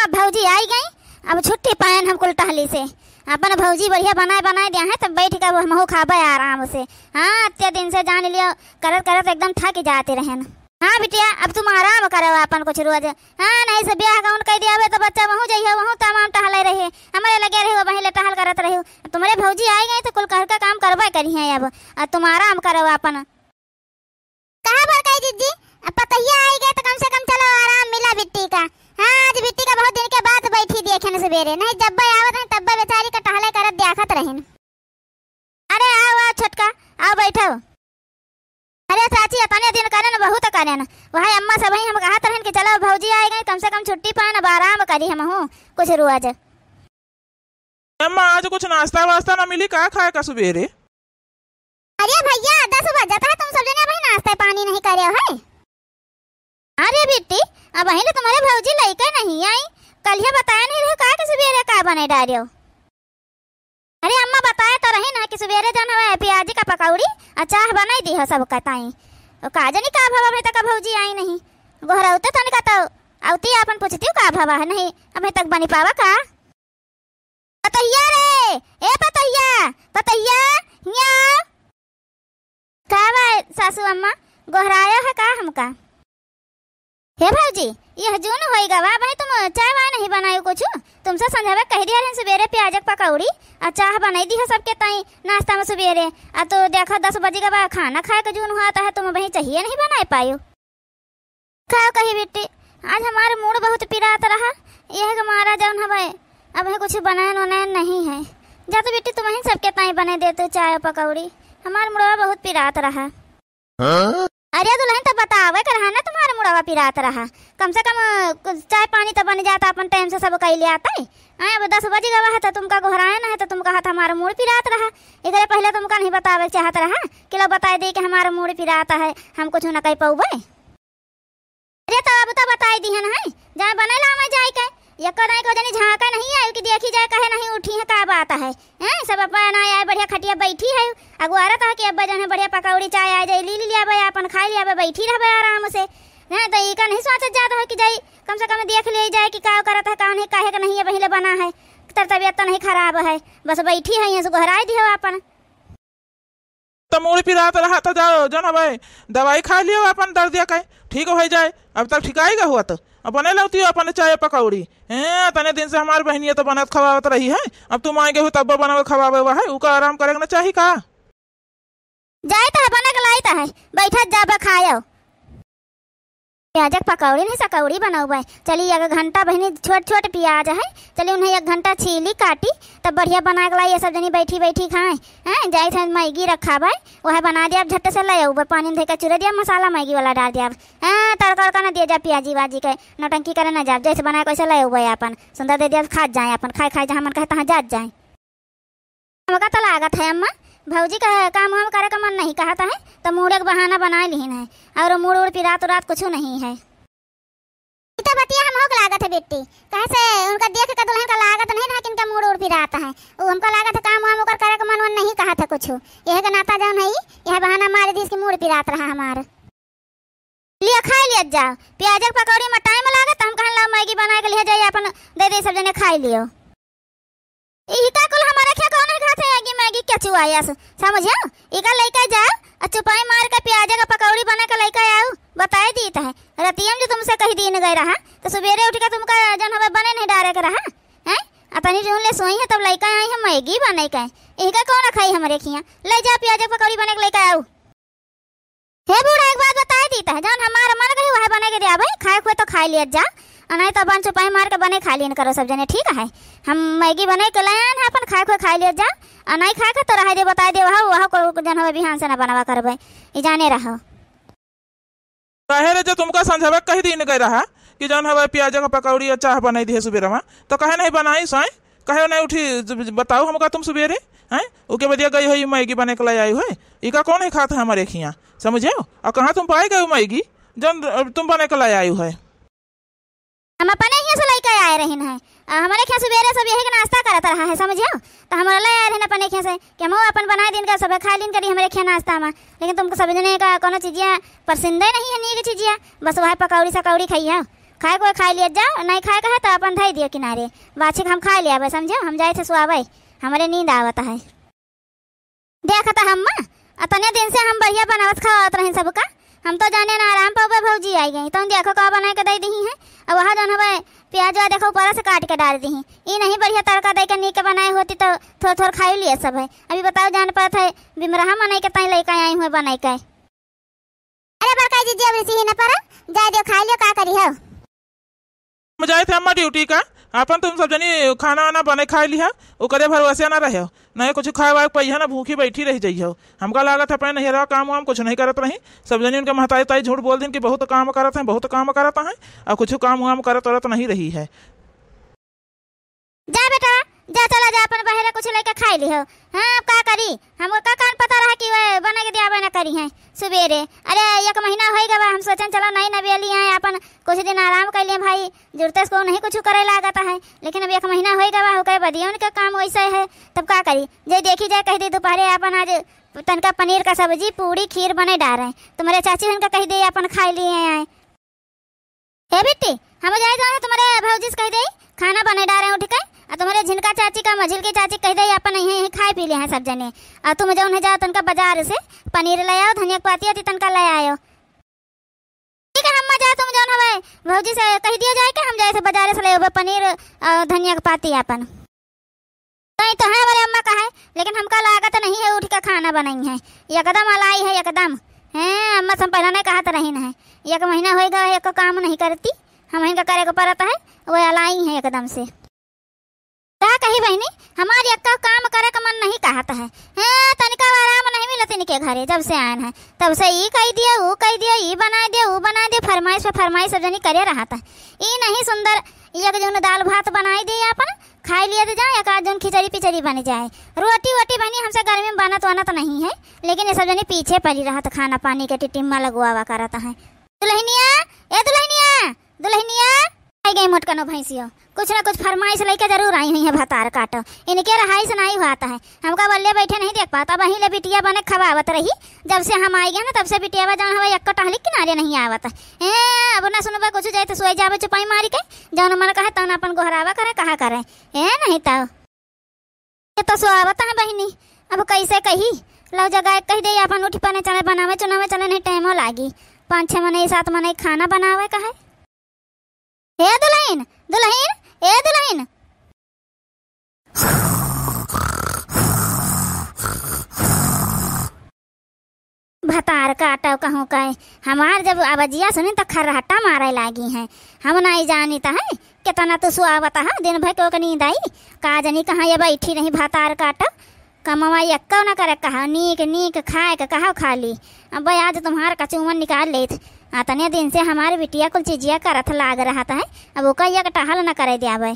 अम्मा भौजी आई गई, अब छुट्टी पायन हम कुल टहली से। अपन भौजी बढ़िया बनाए दिया है, तब बैठ कर हमहू खाबे आराम से। हाँ, इतने दिन से जान लियो करत करत एकदम थक जाते रहन। हाँ बिटिया, अब तुम आराम करो अपन कुछ रोज। हाँ, नहीं से ब्याह कौन कह दिया तो बच्चा वहाँ जाइए, वहाँ तमाम टहले रहे, हमारे लगे रहे वहीं ले टहल करत रहे। तुम्हारे भौजी आई गई तो कुल घर का काम करवा करिए अब तुम आराम करो अपन। कहाँ पर गई जीजी? पतैया आई गए तो कम से कम चलो आराम मिला बिट्टी का। हाँ, आज बिट्टी का बहुत दिन के बाद बैठी देखे न सवेरे, नहीं जब आवत है तब बेचारी का टहले करत देखत रहन। अरे आओ छोटका, आओ बैठो। अरे चाची अतने दिन करे न बहुत करे न, वही अम्मा सब हम कहत रहन कि चलो भौजी आई गई, कम से कम छुट्टी पान अब आराम करी हमहू कुछ रोज। अम्मा आज कुछ नाश्ता वास्ता ना मिली, का खाए का सवेरे? अरे भैया 10 बज जाता है, तुम सब जने भाई नाश्ता पानी नहीं करे हो है? अरे बेटी, अब वहीं तुम्हारे भौजी लइके नहीं आई, कल ही बताया नहीं रहे का कि सवेरे का बने डारियो? अरे अम्मा बताया तो रही ना कि सवेरे जन है प्याजी का पकौड़ी अचार बनाई दी हो सब कताई। का जानी का भावा भाई तक भौजी आई नहीं, गोहराउते तन का तो आउती अपन पूछती हूँ का भावा है नहीं अभी तक बनी पावा का? पतैया रे, ए पतैया पतैया न्या का भाई सासू अम्मा गोहराया है का हमका? हे भौजी, यह जून होएगा वा भाई, तुम चाय वाय नहीं बनायो कुछ? तुमसे संझावे कह दिया है सवेरे प्याजक पकौड़ी अचार बनाई दी है सबके ताई नाश्ता में सवेरे। आ तो देखा 10 बजे के बाद खाना खाए का जून हुआ है, तुम वही चाहिए नहीं बनाए पायो। खाओ कही बेटी, आज हमारा मूड बहुत पिरात रहा, यह हमारा जौन है अब कुछ बनाए उनाए नहीं है। जा तो बेटी तुम ही सबके ताई बने देते चाय पकौड़ी, हमारा मुड़वा बहुत पिरात रहा। अरे दुल्हन तो बतावे कर ना तुम्हारा मुड़वा पिरात रहा, कम से कम चाय पानी तो बन जाता अपन टाइम से सब कह ले आता है। अब 10 बजे गवा है तो तुमका गोहराया ना है तो तुम कहा था हमारा मूड पिरात रहा। इधर पहले तुमका नहीं बतावे चाहत रहा कि लो बता दे कि हमारा मूड पिराता है, हम कुछ न कह पाऊबे। अरे तो अब तो बताई दी है ना, जहाँ बने ला मैं जाए के यक्का नहीं को जनी झांका नहीं आयु कि देखी जाए कहे नहीं उठी है का बात है। हैं सब अपन आए बढ़िया खटिया बैठी है, अगुआरा था कि अब जन बढ़िया पकौड़ी चाय आ जाए ली लिया अपन खा लिया बैठी रहे आराम से। हैं तो इका नहीं सोचत जाता है कि जाई कम से कम देख ले जाए कि का करत है का नहीं, काहे का नहीं है पहले बना है, तर तबियत तो नहीं खराब है, बस बैठी है यहाँ से गोहराई दी हो अपन। तो मूड पिरात रहा तो जाओ जन भाई दवाई खा लियो अपन, दर्द या कहीं ठीक हो जाए। अब तक ठिकाएगा हुआ तो अपने लौती हो अपन चाय पकौड़ी। हैं तने दिन से हमारी बहनिया तो बनत खवावत रही है, अब तुम आएंगे हो तब बनावे खवावे हुआ है, उका आराम करे ना चाहिए का? जाए तो बना के लाई है, बैठा जाबा खाओ प्याजक पकौड़ी नहीं सकौड़ी बनाऊ है। चलिए 1 घंटा बहनी छोट छोट प्याज है, चलिए उन्हें 1 घंटा छीली काटी तब बढ़िया बना के लाई, सब जनी बैठी बैठी खाए। हैं जाए थे मैगी रखा भाई वह बना दिया, झट से ले ऊपर पानी धो के चूरा दिया, मसाला मैगी वाला डाल दिया। हाँ तड़का उड़का ना दिया जा प्याजी वाजी के नौटंकी करे ना जा, जैसे बनाए कैसे ले हुए अपन सुंदर दे दिया खा जाए अपन, खाए खाए जहाँ मन कहे तहाँ जात जाए। हमका तो लागत है अम्मा भौजी का काम वाम करे का मन नहीं कहता है तो मूड एक बहाना बना लीन है, और मूड उड़ पिरात रात कुछ नहीं है। तो बतिया हम होक लागत है बेटी, कैसे उनका देख के दुल्हन का लागत नहीं ना कि इनका मूड उड़ पिराता है, वो हमका लागत है काम वाम करे का मन नहीं कहा था कुछ, यह का नाता जाओ नहीं यह बहाना मारे दी इसकी मूड पिरात रहा हमारा। लिया खा लिया जाओ प्याज पकौड़ी में टाइम लागत, हम कहला मैगी बना के लिए जाइए अपन दे दे सब जने खा लियो। इका कुल हमारे क्या कौन खाते हैं कि मैगी क्या चुआया समझियो, इका लेके जाओ और चुपाई मार के प्याज का पकौड़ी बना के लेके आओ, बताए दी है रतियम जो तुमसे कही दिन गए रहा तो सवेरे उठ के तुमका जन हमें बने नहीं डारे के रहा हैं अपनी जून ले सोई है तब लेके आई है मैगी बने के, इका कौन खाई हमारे खिया, ले जा प्याज पकौड़ी बना के लेके आओ। हे बूढ़ा एक बात बताए दी है, जौन हमारा मन कही वह बना के दिया भाई, खाए खुए तो खा लिया जा, नहीं तो बन चुपाई मार के बने खा लियन करो सब जने, ठीक है? हम मैगी बने के लायन है अपन खाए खुए खा लिया जा, और नहीं खाए के तो रह दे बताए दे वह को जन हो बिहान से ना बनवा करबे, ई जाने रहो। कहे रे जो तुमका संझावे कही दिन गए रहा कि जन हवे प्याज का पकौड़ी और चाह बनाई दी है सवेरे में, तो कहे नहीं बनाई सोए, कहे नहीं उठी बताओ हमका तुम सवेरे हैं उके बदिया गई हो मैगी बने के लाई आई हो, इका कौन है खाता है हमारे खिया समझे? और कहाँ तुम पाए गए मैगी जन तुम बने के लाई आई है? हम अपने ही से लेके आए रहे हैं, हमारे क्या सवेरे सब यही का नाश्ता करता रहा है समझियो, तो हमारा ले आए रहे अपने क्या से कि हम अपन बनाए दिन का सब खा लीन करी हमारे क्या नाश्ता में, लेकिन तुमको समझने का कोनो चीजिया पसंद नहीं है, नहीं की चीजिया बस वह पकौड़ी सकौड़ी खाई है, खाए कोई खाई लिया जाओ, नहीं खाए का है तो अपन धई दियो किनारे, बाछी हम खा लिया बस, समझो हम जाए थे सुआवे, हमारे नींद आवता है। देखता हम अतने दिन से हम बढ़िया बनावत खावत रहे सबका, हम तो जाने ना आराम पावे भौजी आई गई तो देखो का बना के दे दी है। अब वहाँ जौन हवे प्याज देखो ऊपर से काट के डाल दी, ये नहीं बढ़िया तड़का दे के नीक बनाए होती तो थोड़ा थोड़ा खाई लिए सब है। अभी बताओ जान पात है बिमरहा मनाई के तई लइका आई हुए बनाई के। अरे बड़का जी अब इसी न पर जाए दियो खा लियो, का करी हो। हम जाए थे अम्मा ड्यूटी का, अपन तुम सब जनी खाना वाना बने खा लिया, ओकरे भरोसे ना रहे, नहीं कुछ खाए वाए पहिया ना भूखी बैठी रह जाइए। हमका लागत अपने नहीं रहा काम वाम कुछ नहीं करत रही, सब जनी उनके महताई ताई झूठ बोल दिन कि बहुत काम करत हैं बहुत काम करत हैं, और कुछ काम वाम करत औरत नहीं रही है। जा बेटा जा, चला जा अपन बहेरा कुछ लेके खाई ली हो। हाँ अब का करी, हमको का कान पता रहा कि वे बना के दिया बना करी है सुबेरे। अरे एक महीना हो गया हम सोचन चलो नहीं नवेली है अपन कुछ दिन आराम कर लिए भाई, जुड़ते को नहीं कुछ करे लागता है, लेकिन अब एक महीना हो गया हो कहे बदिया उनका काम वैसा है, तब का करी। जे देखी जाए कह दी दोपहरे अपन आज तनका पनीर का सब्जी पूरी खीर बने डाल रहे, तुम्हारे चाची उनका कह दे अपन खा लिए आए। हे बेटी हम जाए जाओ तुम्हारे भौजी से कह दे खाना बने डाल रहे उठ के, और तुम्हारे झिनका चाची का मझिल की चाची कह दे अपन यहीं खाए पी ले हैं सब जने, और तुम जो जाओ तनका बाजार से पनीर ले आओ, धनिया पाती होती तनका ले आयो। ठीक है हम जा, तुम जाओ हवे भौजी से कह दिया जाए कि हम जाए से बाजार से ले आओ पनीर और धनिया पाती अपन। नहीं तो है बड़े अम्मा का है, लेकिन हमका लागत नहीं है उठ के खाना बनाई है, एकदम अलाई है एकदम है। अम्मा से पहले नहीं कहा तो रही है, एक महीना हो गया एक काम नहीं करती, हम इनका करे को पड़ता है, वो अलाई है एकदम से। क्या कही बहनी हमारी अक्का काम करे का मन नहीं कहता है, तनिका आराम नहीं मिलत इनके घरे जब से आए हैं, तब से ये कह दिया वो कह दिया, ये बना दिया वो बना दिया, फरमाइश पे फरमाइश सब जनी करे रहा था। ये नहीं सुंदर एक जन दाल भात बनाई दे अपन खाई लिया दे जाए, एक आध जन खिचड़ी पिचड़ी बन जाए, रोटी वोटी बनी हमसे गर्मी में बनत वनत नहीं है, लेकिन ये सब जनी पीछे पड़ी रहा था, खाना पानी के टिटिम्मा लगवा करता है। दुल्हनिया ए दुल्हनिया दुल्हनिया आई गई मोटकनो भैंसियो, कुछ ना कुछ फरमाइश लेके जरूर आई हुई है भतार काटो, इनके रहाई से नहीं हुआ है, हमका बल्ले बैठे नहीं देख पाता, वहीं ले बिटिया बने खवावत रही, जब से हम आई गए ना तब से बिटिया जान हवा एक टहली किनारे नहीं आवत है। अब ना सुनबा कुछ जाए तो सोई जावे चुपाई मारी के जौन मन कहे तौन अपन गोहरावा करे कहा करे नहीं तो सुआवत है बहनी। अब कैसे कही लो जगह कह दे अपन उठी पने चले बनावे चुनावे चले नहीं टाइमो लागी, 5-6 मने 7 मने खाना बनावे कहे। हे दुल्हन दुल्हन ए दुल्हन भतार काटो कहूँ कहे हमार जब आवाजिया सुनी तो खर्राटा मारे लागी हैं, हम नहीं जानी तो है कितना तो सुआवत है दिन भर को नींद आई, का जनी कहाँ ये बैठी नहीं भतार काटो कमवा यक्को न करे कहा नीक नीक खाए के कहा खा ली। अब आज तुम्हार कचूमन निकाल ले तने दिन से हमारे बिटिया कुल चीजिया करत लाग रहा था है, अब वो कहिया के टहल न करे दिया भाई।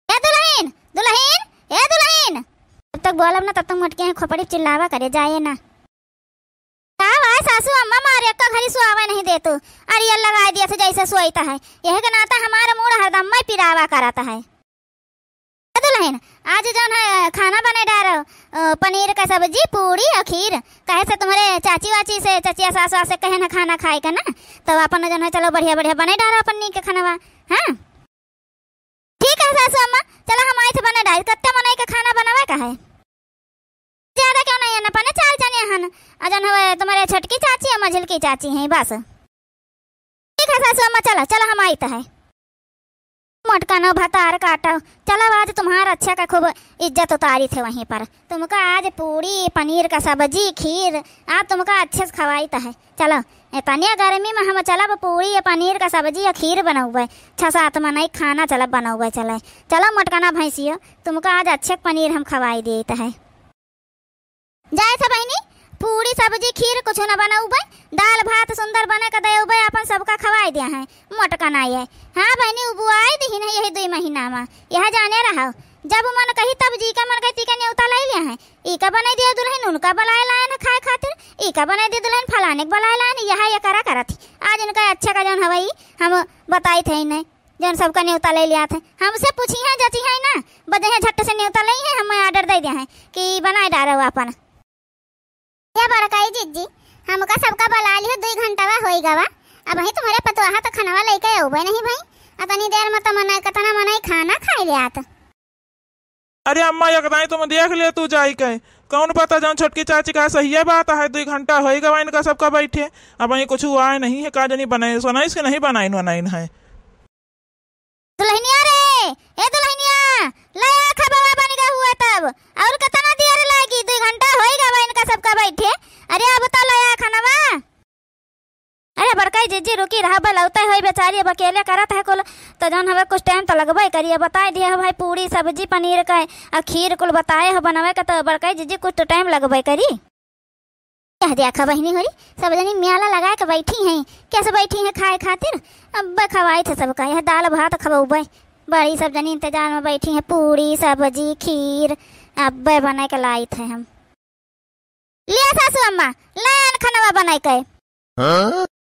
ए दुल्हन दुल्हन ए दुल्हन जब तक बोलब ना तब तक मटके हैं खोपड़ी चिल्लावा करे जाए ना। सासू अम्मा मारे का घरी सुआवा नहीं दे तू, अरे लगा दिया से जैसे सोईता है, यह का नाता हमारा मूड हरदम में पिरावा कराता है। दुल्हन आज जो है खाना बने डालो पनीर का सब्जी पूरी और खीर, कहे से तुम्हारे चाची वाची से चचिया सासू से कहे ना खाना खाए का ना, तो अपन जो है चलो बढ़िया बढ़िया बने डालो अपन नी के खाना। हाँ ठीक है सासू अम्मा चलो हम आई थे बने डाल कत्ते मनाई के खाना बनावे का है, ज्यादा क्यों नहीं है ना पने 4 जने हन अजन हवे तुम्हारे छटकी चाची और मझिल की चाची हैं बस। ठीक है सासू अम्मा चलो चलो हम आई तो है मोटकानो भतार काटो चलो आज तुम्हारा अच्छा का खूब इज्जत उतारी थे वहीं पर, तुमका आज पूरी पनीर का सब्जी खीर आप तुमका अच्छे से खवाई तो है। चलो इतनी गर्मी में हम चलब पूरी पनीर का सब्जी और खीर बनाऊे 6-7 मनाई खाना चलब बनाऊे चले। चलो मोटकाना भैंसियो तुमका आज अच्छे पनीर हम खवाई देते है। जाए था बहनी पूरी सब्जी खीर कुछ न बनाऊबे, दाल भात सुंदर बने का देउबे अपन सबका खवाई दिया है मोटकन आई है। हाँ बहनी उबुआई दी है यही 2 महीना में, यह जाने रहा जब मन कही तब जी का मन कही ती का न्योता लाई लिया है, ई का बना दिया दुल्हन उनका बलाए लाए न खाए खातिर, ई का बना दिया दुल्हन फलाने के बलाए लाए यह ये करा करा थी। आज इनका अच्छा का जौन हवाई हम बताई थे इन्हें जौन सबका न्योता ले लिया थे, हमसे पूछी है जची है ना बजे झट से न्योता ली है, हमें ऑर्डर दे दिया है कि बनाए डालो अपन। या बड़काई जिज्जी हमका सबका बला लियो 2 घंटा होई गवा, अब भाई तुम्हारे पतवाहा तो खनवा लेके उबे नहीं भाई, अतनी देर में तो मना कतना मनाई खाना खाए ले आत। अरे अम्मा यकदाई तुम देख ले तू जाई कहे कौन पता जान छोटकी चाची का सही है बात है 2 घंटा होएगा वाइन का सबका बैठे अब वही कुछ हुआ नहीं है का जनी बनाए सोना इसके नहीं बनाइन वनाइन है। दुल्हनिया रे ए दुल्हनिया ले आ खबवा बन गया हुआ तब और कितना देर लागी 2 घंटा होएगा वाइन का सबका बैठे। अरे अब तो ले आ खानवा। अरे बड़काई जीजी रुकी रहा बलौते होई बेचारी अब अकेले करत है कुल तो जौन हवे कुछ टाइम तो लगबे करिए बताए दिए भाई पूरी सब्जी पनीर का और खीर कुल बताए हो बनावे का तो बड़काई जीजी कुछ तो टाइम लगबे करी। कह दिया खा बहनी होरी सब जनी म्याला लगा के बैठी हैं कैसे बैठी हैं खाए खातिर। अब खवाई थे सबका यह दाल भात खबे बड़ी सब जनी इंतजार में बैठी हैं पूरी सब्जी खीर अब बनाए के लाई थे हम। लिया सासू अम्मा लान खाना बनाए के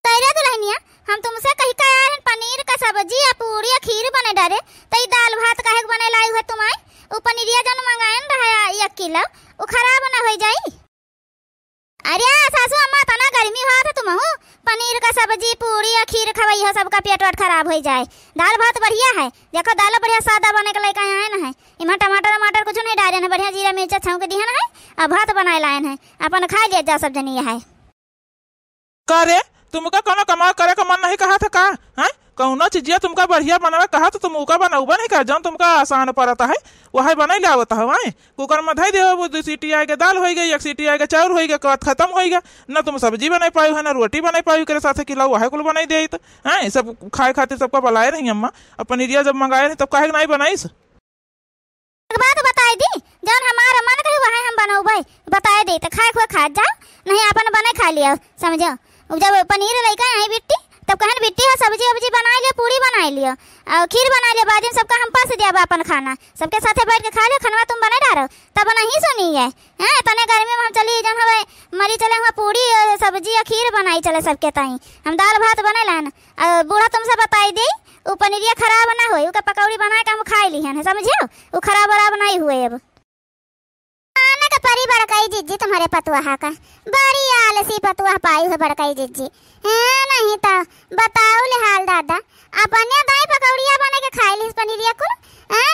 तेरे दुल्हनिया हम तुमसे कही का यार पनीर का सब्जी या पूरी या खीर बने डाले तई दाल भात काहे बने लाई हुए तुम्हारे उ पनीरिया जन मंगाएन रहा 1 किलो उ खराब ना हो जाई। अरे सासू अम्मा तना गर्मी हुआ था तुम हो पनीर का सब्जी पूरी या खीर खवाई हो सबका पेट वट खराब हो जाए। दाल भात बढ़िया है देखो दाल बढ़िया सादा बने के लेके आए ना है इमा टमाटर टमाटर कुछ नहीं डाले बढ़िया जीरा मिर्चा छौंक दिया ना है अब भात बनाए लाए हैं अपन खा लिया जा सब जनी है। करे तुमका कोनो कमा करे का मन नहीं कहा था का है कौनो चीजिया तुमका बढ़िया बनावे कहा तो तुम उका बनाऊबा नहीं कर जाओ तुमका आसान पड़ता है वह बनाई लावत है कुकर में धई देव 2 सीटी आएगा दाल हो गई 1 सीटी आएगा चाउर हो गया बात खत्म हो गया न तुम सब्जी बनाई पाई है ना रोटी बनाई पाई के साथ खिलाओ वह कुल बनाई दे तो है सब खाए खातिर सबका बुलाए रही अम्मा अब पनीरिया जब मंगाए रही तब काहे नहीं बनाईस। बात बताई दी जौन हमारा मन करे वह हम बनाऊ भाई बताए दे तो खाए खो खा जाओ नहीं अपन बने खा लिया समझो। जब पनीर लेकर आई बिट्टी तब कहन बिट्टी है सब्जी वब्जी बना लिया पूरी बना लिया और खीर बना लिया बाद में सबका हम पास दिया अपन खाना सबके साथे बैठ के खा लिया खाना तुम बना डालो तब नहीं सुनी है हैं तने गर्मी में हम चली जन हवे मरी चले हुआ पूरी सब्जी या खीर बनाई चले सबके ताई हम दाल भात बने लान और बूढ़ा तुमसे बताई दे उ पनीरिया खराब ना होई उका पकौड़ी बना के हम खाई ली है समझियो उ खराब नहीं हुए। अब आने का परी बड़काई जिज्जी तुम्हारे पतवाहा का बड़ी आलसी पतवाह पाई है बड़काई जिज्जी है नहीं तो बताओ ले हाल दादा अपने दाई पकौड़िया बना के खाई ली पनीरिया कुल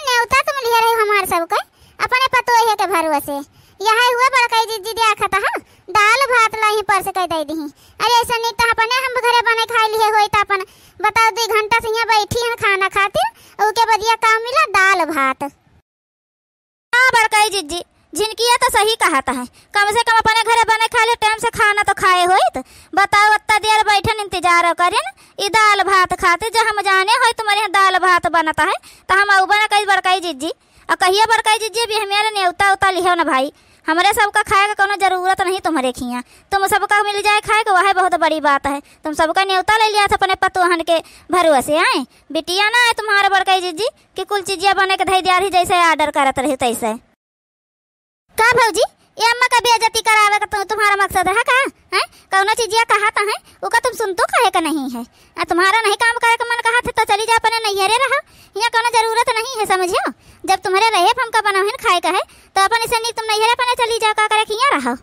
नेवता तुम लिए रहे हमार सबका अपने पतोहे के भरोसे यह हुआ बड़काई जिज्जी दिया खाता हां दाल भात लाई पर से कह दे दी। अरे ऐसा नहीं तो अपने हम घरे बने खाई लिए होई तो अपन बताओ 2 घंटा से यहाँ बैठी हैं खाना खातिर उके बदिया काम मिला दाल भात। हां बड़काई जिज्जी जिनकी तो सही कहता है कम से कम अपने घरे बने खा ले टाइम से खाना तो खाए होइत बताओ इतना देर बैठन इंतजार करें ई दाल भात खाते जो हम जाने हो तुम्हारे यहाँ दाल भात बनता है तो हम आऊ बना कही बड़काई जिज्जी और कहिए बड़काई जिज्जी भी हमारे न्योता उता लिहो ना भाई हमारे सबका खाए का कोनो जरूरत नहीं तुम्हारे खिया तुम सबका मिल जाए खाए का वह बहुत बड़ी बात है। तुम सबका न्योता ले लिया था अपने पतोहन के भरोसे आए बिटिया ना है तुम्हारे बड़काई जिज्जी कि कुल चीजिया बने के धई दिया रही जैसे आर्डर करत रही तैसे का भौजी ये अम्मा का बेइज्जती करावे का तुम्हारा मकसद है का है कौनो चीजिया कहा था है उका तुम सुन तो कहे का नहीं है तुम्हारा नहीं काम करे का मन कहा था तो चली जा अपने नैहरे रहो यहाँ कोनो जरूरत नहीं है समझियो। जब तुम्हारे रहे हम का बनाओ खाए का है तो अपन इसे नहीं तुम नैहरे अपने चली जाओ का करे किया रहो।